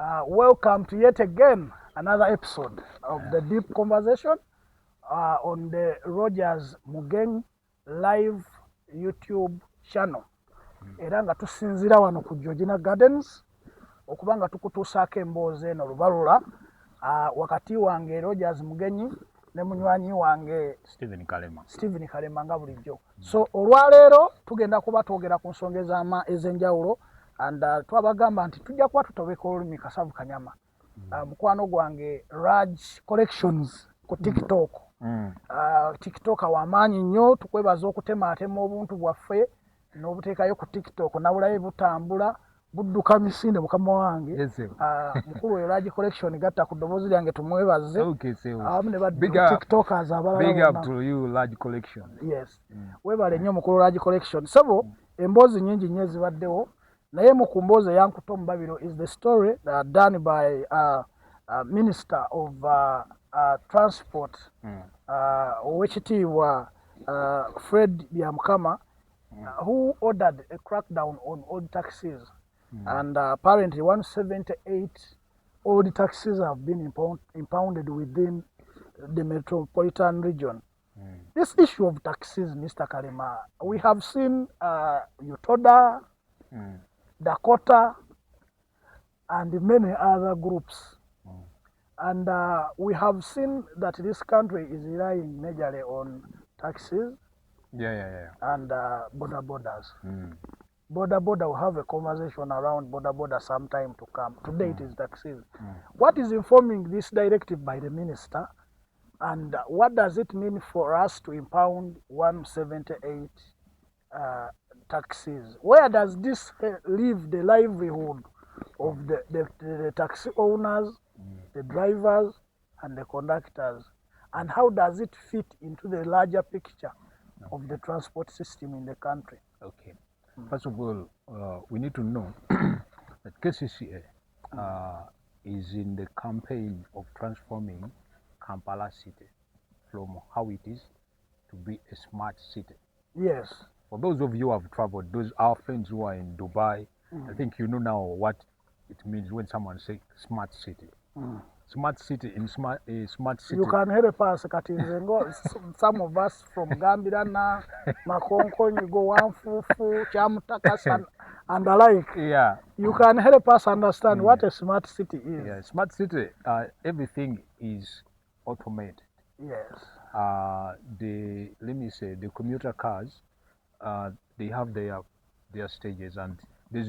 Welcome to yet again another episode of the Deep Conversation on the Rogers MUGENYI live YouTube channel. Era nga tusinzira wano ku Georgina Gardens okubanga tukutuusaako emboozi eno lubalula wakati wange Rogers MUGENYI ne munywanyi wange Stephen Kalema nga bulijjo. So olwaleero tugenda kuba twogera ku nsonga ez'enjawulo and twabagamba nti tujja kuba tutobeka olulimi Kasavu Kanyama. Mukwano gwange Raj Collections ku TikTok. TikTok wamaanyi nnyo, tukwebaza okutematema obuntu bwaffe n'obuteekayo ku TikTok nabulayo butambula budduka misinde mukama wange. Mukulu we Raj Collection gatta ku ddoboozi lyange tumwebaze. Awamu ne TikTokers abalala. Big up to you Raj Collection. Yes. Webale nnyo mukulu Raj Collection. Sabo emboozi nnyingi nnyo ezibaddewo. Naye mukumboze yankuto Mbabiro is the story done by Minister of Transport, Owekitiibwa Fred Byamukama, who ordered a crackdown on old taxis. And apparently 178 old taxis have been impounded within the metropolitan region. This issue of taxis, Mr. Kalema, we have seen Utoda, Dakota, and many other groups. And we have seen that this country is relying majorly on taxis and border borders. Border will have a conversation around border sometime to come. Today it is taxis. What is informing this directive by the minister, and what does it mean for us to impound 178 taxis? Where does this leave the livelihood of the taxi owners, the drivers, and the conductors? And how does it fit into the larger picture of the transport system in the country? Okay. First of all, we need to know that KCCA is in the campaign of transforming Kampala city from how it is to be a smart city. Yes. For those of you who have traveled, our friends who are in Dubai, I think you know now what it means when someone says smart city. Smart city in smart city. You can help us, some of us from Gambia, Makonko, you go Wanfufu, Chamutakas, and the like. Yeah. You can help us understand what a smart city is. Yeah, smart city, everything is automated. Yes. The commuter cars, they have their stages, and they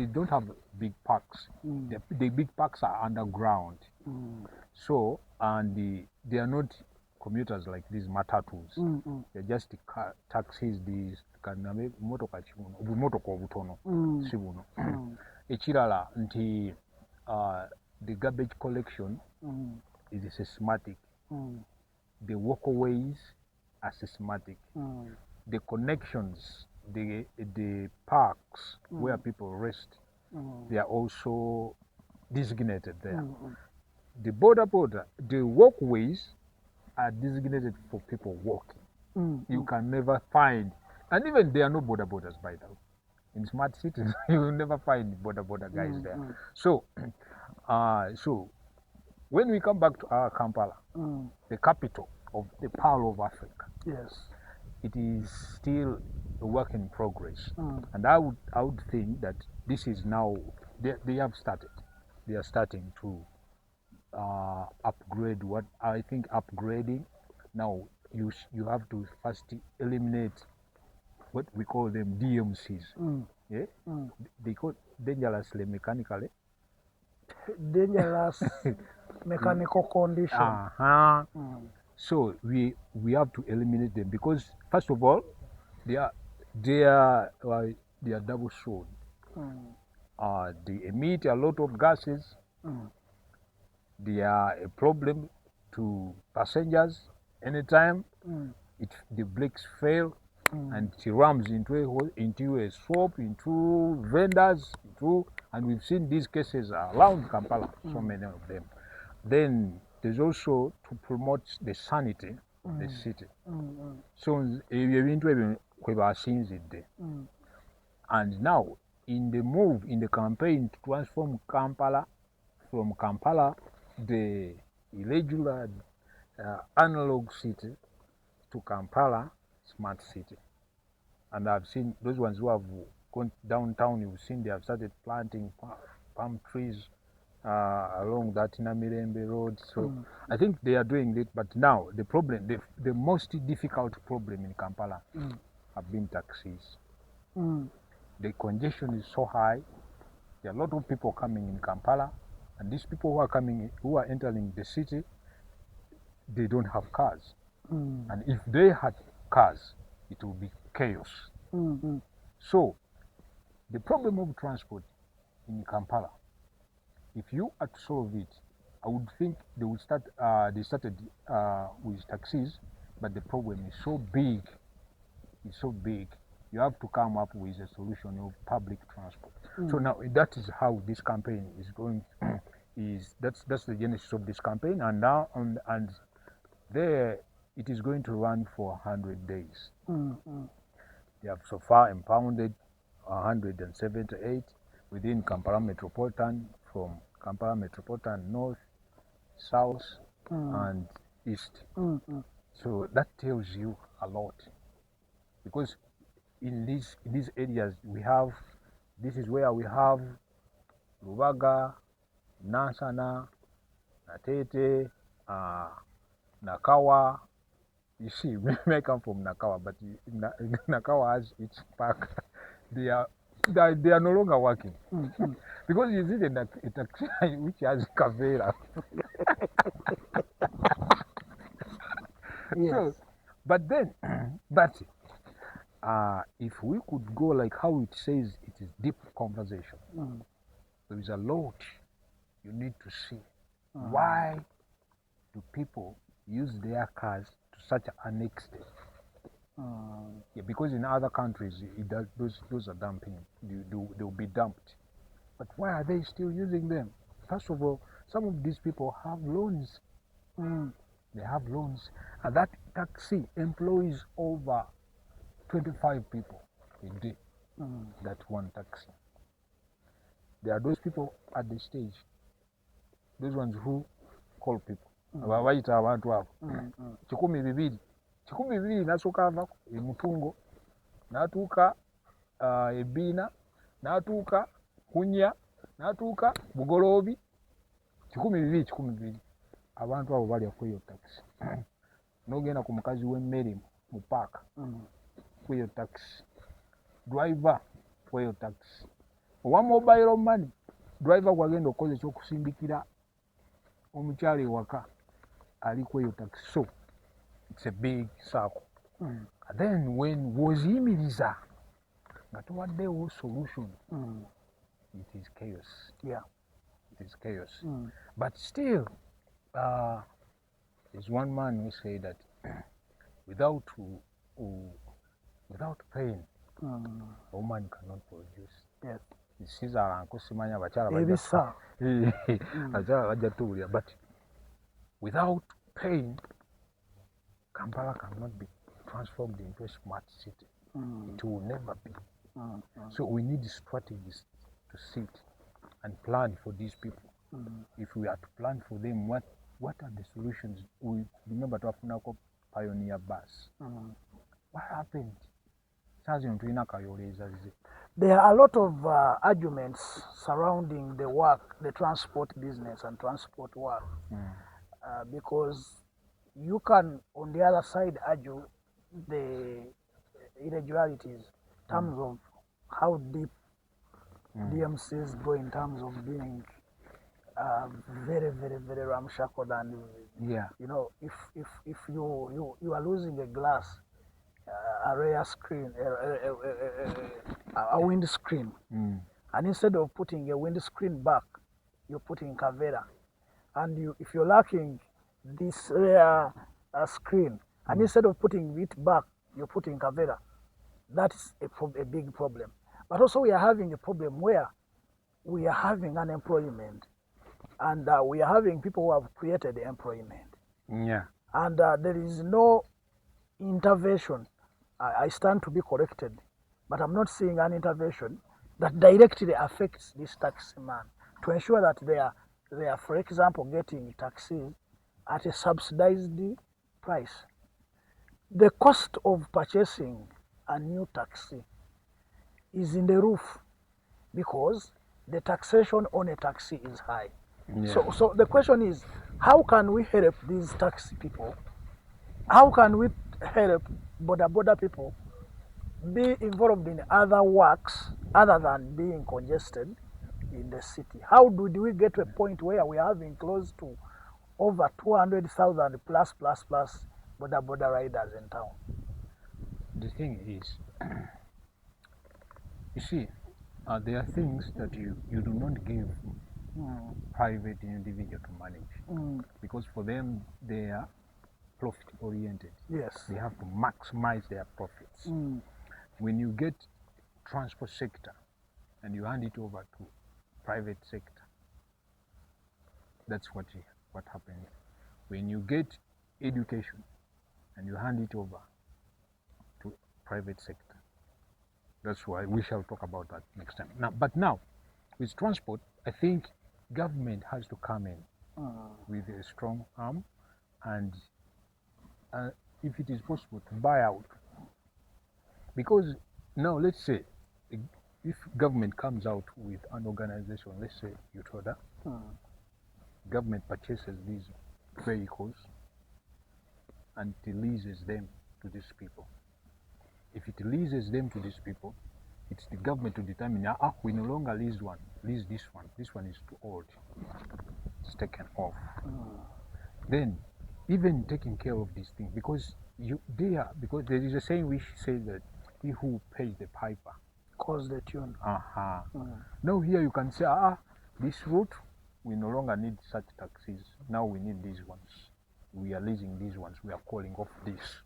don't have big parks. The big parks are underground. So, and they are not commuters like these matatus. They're just taxis, these motoka chibuno, ubumotoko obutono, sibuno. Echirala nti the garbage collection is systematic. The walkways are systematic. The connections, the parks where people rest, they are also designated there. The the walkways are designated for people walking. You can never find, and even there are no borders by the way. In smart cities, you will never find border guys there. So, so when we come back to our Kampala, the capital of the Pearl of Africa, yes, it is still a work in progress. And I would think that this is now they have started. They are starting to upgrade what I think upgrading. Now you have to first eliminate what we call them DMCs. Yeah? They call dangerously mechanically. Dangerous mechanical condition. So we have to eliminate them because first of all, they are double sword. They emit a lot of gases. They are a problem to passengers. Anytime the brakes fail and it rams into a swamp, into vendors, and we've seen these cases around Kampala, so many of them. Then there's also to promote the sanity of the city. So and now in the campaign to transform Kampala from Kampala, the irregular analog city, to Kampala, smart city. And I've seen those ones who have gone downtown, you've seen they have started planting palm trees along that Namirembe road. So I think they are doing it, but now the problem, the most difficult problem in Kampala have been taxis. The congestion is so high. There are a lot of people coming in Kampala, and these people who are coming, who are entering the city, they don't have cars. And if they had cars, it will be chaos. So the problem of transport in Kampala, if you are to solve it, I would think they would start. They started with taxis, but the problem is so big. It's so big. You have to come up with a solution of public transport. So now that is how this campaign is going. That's the genesis of this campaign, and now and there it is going to run for 100 days. They have so far impounded 178 within Kampala Metropolitan, from Kampala Metropolitan North, South, and East. So that tells you a lot, because in these areas we have, this is where we have Rwabwogo, Nansana, Natete, Nakawa. You see, I come from Nakawa, but Nakawa has its park. They are no longer working because you see a taxi which has Kavera. Yes. So, but then, but if we could go like how it says, it is deep conversation. There is a lot you need to see. Why do people use their cars to such an extent? Yeah, because in other countries, those are dumping. They'll be dumped. But why are they still using them? First of all, some of these people have loans. They have loans, and that taxi employs over 25 people a day. That one taxi. There are those people at the stage, those ones who call people. Ababayita abantu abo 1,200 nasooka ava e Mutungo n'atuuka Ebbiina n'atuuka Kunya n'atuuka Bugoloobi 1,200 abantu abo balya kweyo taxi. N'ogenda ku mukazi w'emmere mu paaka kweyo taxi, driver kweyo taxi, owa mobile money driver gwagenda okukoza ekyokusindikira omukyala ewaka ali kweyo taxi. So it's a big circle. And then when woziyimiriza nga towaddewo solution, it is chaos. Yeah. It is chaos. But still, there's one man who said that without pain, a woman cannot produce. Yes. Sizala nkusimanya abakyala Ebisa. abakyala bajja tuwulira, but without pain, Kampala cannot be transformed into a smart city. It will never be. So we need strategies to sit and plan for these people. If we are to plan for them, what are the solutions? We remember to have pioneer bus. What happened? There are a lot of arguments surrounding the work, the transport business and transport work, because you can, on the other side, argue the irregularities in terms of how deep DMCs go in terms of being very, very, very ramshackle, and you know, if you are losing a glass, a rear screen, a windscreen, and instead of putting a windscreen back, you're putting Kavera, and if you're lacking this rear screen, and instead of putting it back, you're putting Kavera. That is a big problem. But also we are having a problem where we are having unemployment, and we are having people who have created employment. And there is no intervention. I stand to be corrected, but I'm not seeing an intervention that directly affects this taxi man to ensure that they are, for example, getting taxis at a subsidized price. The cost of purchasing a new taxi is in the roof because the taxation on a taxi is high. Yeah. So the question is, how can we help these taxi people? How can we help border people be involved in other works other than being congested in the city? How do we get to a point where we are having close to over 200,000 plus border riders in town? The thing is, you see, there are things that you do not give private individual to manage because for them they are profit oriented. Yes. They have to maximize their profits. When you get transport sector and you hand it over to private sector, that's what happens. When you get education and you hand it over to private sector, that's why we shall talk about that next time. But now, with transport, I think government has to come in with a strong arm, and if it is possible to buy out. Because now, let's say, if government comes out with an organization, let's say UTODA, government purchases these vehicles and leases them to these people. If it leases them to these people, it's the government to determine, we no longer lease this one is too old, it's taken off. Then, even taking care of these things, because there is a saying which says that he who pays the piper calls the tune. Now here you can say, this route, we no longer need such taxis, now we need these ones. We are leasing these ones, we are calling off this.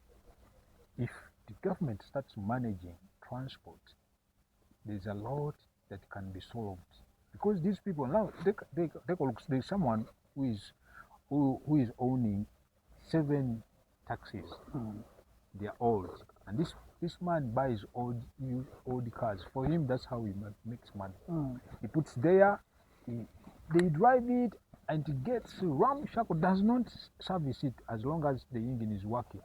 If the government starts managing transport, there's a lot that can be solved. Because these people now, there's someone who is owning 7 taxis. They are old, and this man buys old cars. For him, that's how he makes money. He puts there, they drive it, and it gets ramshackle, does not service it as long as the engine is working.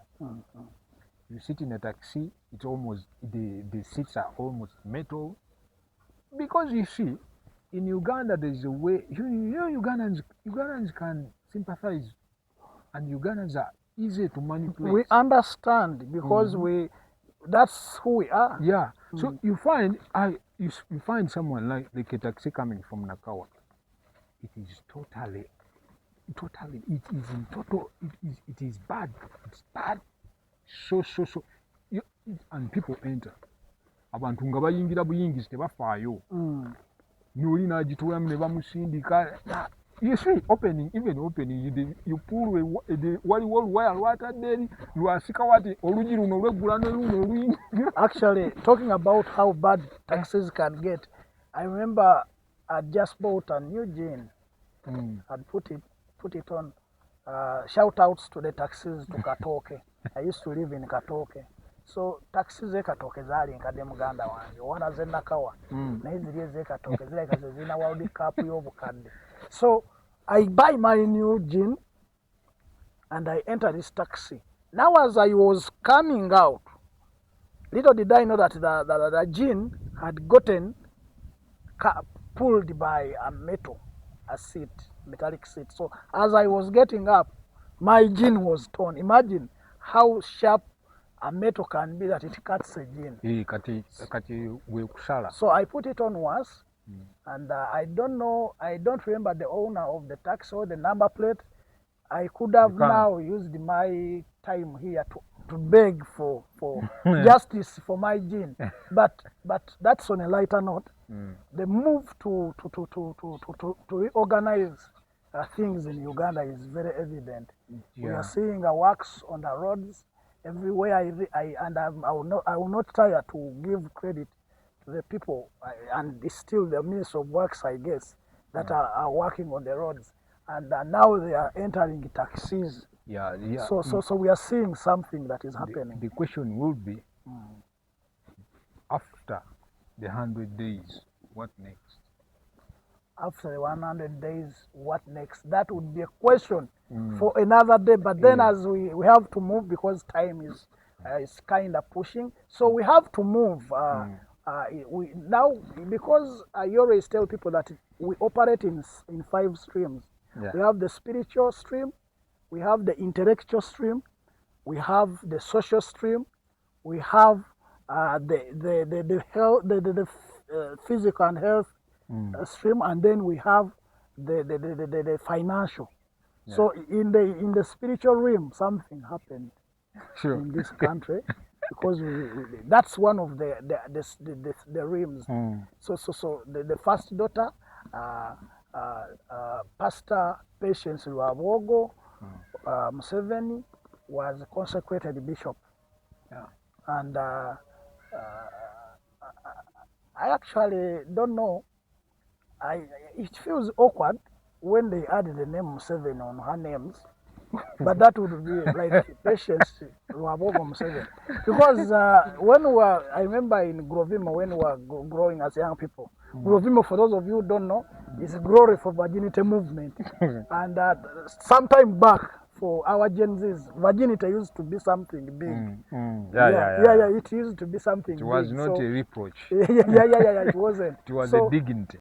You sit in a taxi, it's almost, the seats are almost metal. Because you see, in Uganda there's a way, Ugandans can sympathize, and Ugandans are easy to manipulate. We understand because that's who we are. Yeah. So you find you find someone like a taxi coming from Nakawa. It is totally, it is bad. It's bad. So and people enter. Abantu nga bayingira buyingizi tebafaayo. Noli n'agitulamu ne bamusindika. You see, even opening, you pull waliwo oluwaya lwatadde eri lwasika wati olugi luno lweggula n'oluno oluyingira. Actually, talking about how bad taxis can get, I remember I just bought a new jean and put it on. Shout outs to the taxis to Katoke. I used to live in Katoke. So taxis Katoke zali Enkade muganda wange. Wana ze Nakawa. Na ziri ze Katoke zile zina World Cup y'obukadde. So I buy my new jean and I enter this taxi. Now as I was coming out, little did I know that the jean had gotten pulled by a metallic seat. So as I was getting up, my jean was torn. Imagine how sharp a metal can be that it cuts a jean. So I put it on once, and I don't remember the owner of the taxi or the number plate. I could have now used my time here to beg for justice for my jean. But that's on a lighter note. The move to reorganize things in Uganda is very evident. We are seeing works on the roads everywhere. I will not tire to give credit to the people, and it's still the Ministry of Works, I guess, that are working on the roads. And now they are entering taxis. So we are seeing something that is happening. The question will be, after the 100 days, what next? after the 100 days, what next? That would be a question for another day. But then as we have to move because time is kind of pushing. So we have to move. We now, because I always tell people that we operate in 5 streams. Yeah. We have the spiritual stream, we have the intellectual stream, we have the social stream, we have the health, the physical and health stream, and then we have the financial. Yeah. So in the spiritual realm, something happened Sure. in this country because that's one of the realms. So the first daughter, Pastor Patience Rwabwogo Museveni, was consecrated bishop. Yeah. And I actually don't know. It feels awkward when they added the name Museveni on her names, but that would be like Patience Rwabwogo Museveni. Because I remember in Grovimo when we were growing as young people, Grovimo, for those of you who don't know, is a glory for virginity movement. And sometime back, for our Gen Zs, virginity used to be something big. Yeah, it used to be something big. It was not a reproach. Yeah, it wasn't. It was a dignity.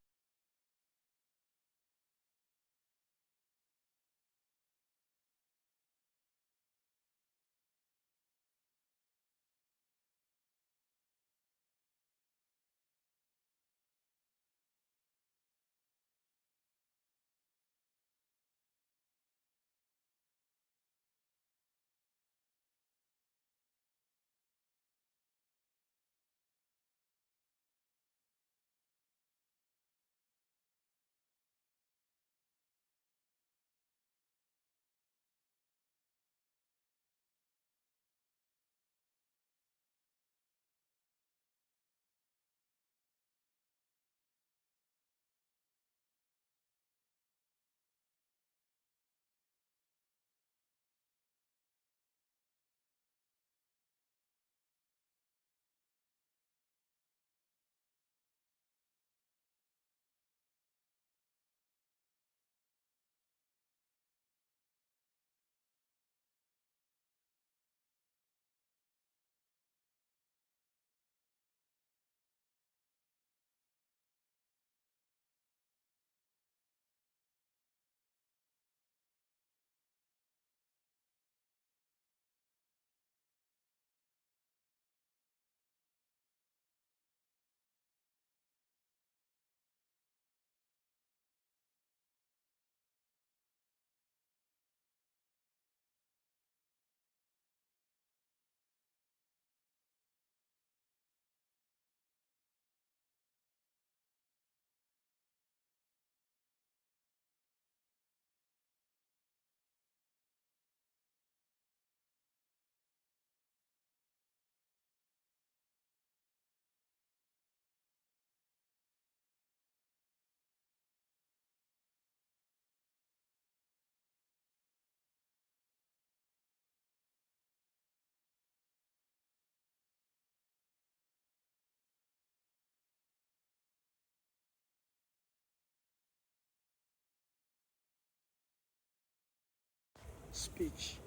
Speech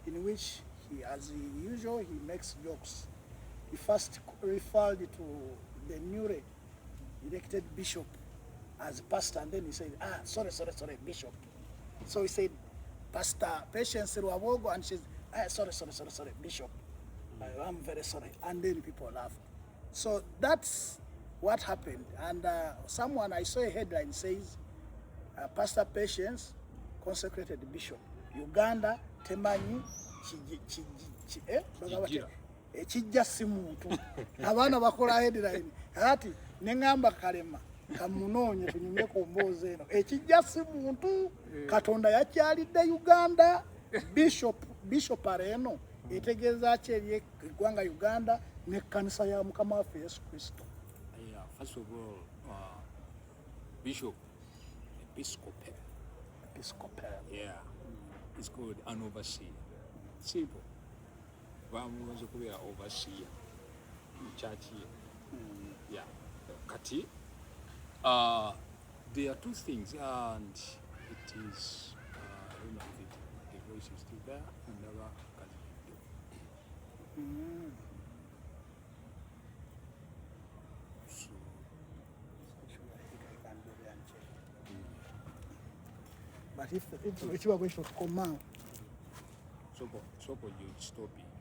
in which he, as usual, he makes jokes. He first referred to the newly elected bishop as pastor, and then he said, sorry, bishop. So he said, Pastor Patience Rwabwogo, and she said, sorry, bishop. I'm very sorry. And then people laughed. So that's what happened. And someone, I saw a headline says, Pastor Patience consecrated bishop. Uganda temanyi ekijja si muntu. Abaana bakola headline ati neŋŋamba Kalema kamunoonye tunyumye ku mboozi eno ekijja si muntu. Katonda yakyalidde Uganda. Bishop eno etegeeza ki eri eggwanga Uganda n'ekkanisa ya Mukama waffe Yesu Kristo? First of all, Bishop Episcopal. Yeah. It's called an overseer. Simple. Bamuweze kubeera overseer in church here. Yeah. Kati There are two things, and it is, I don't know if the voice is still there, never can do. So, But if you are going to come out, so you stop it.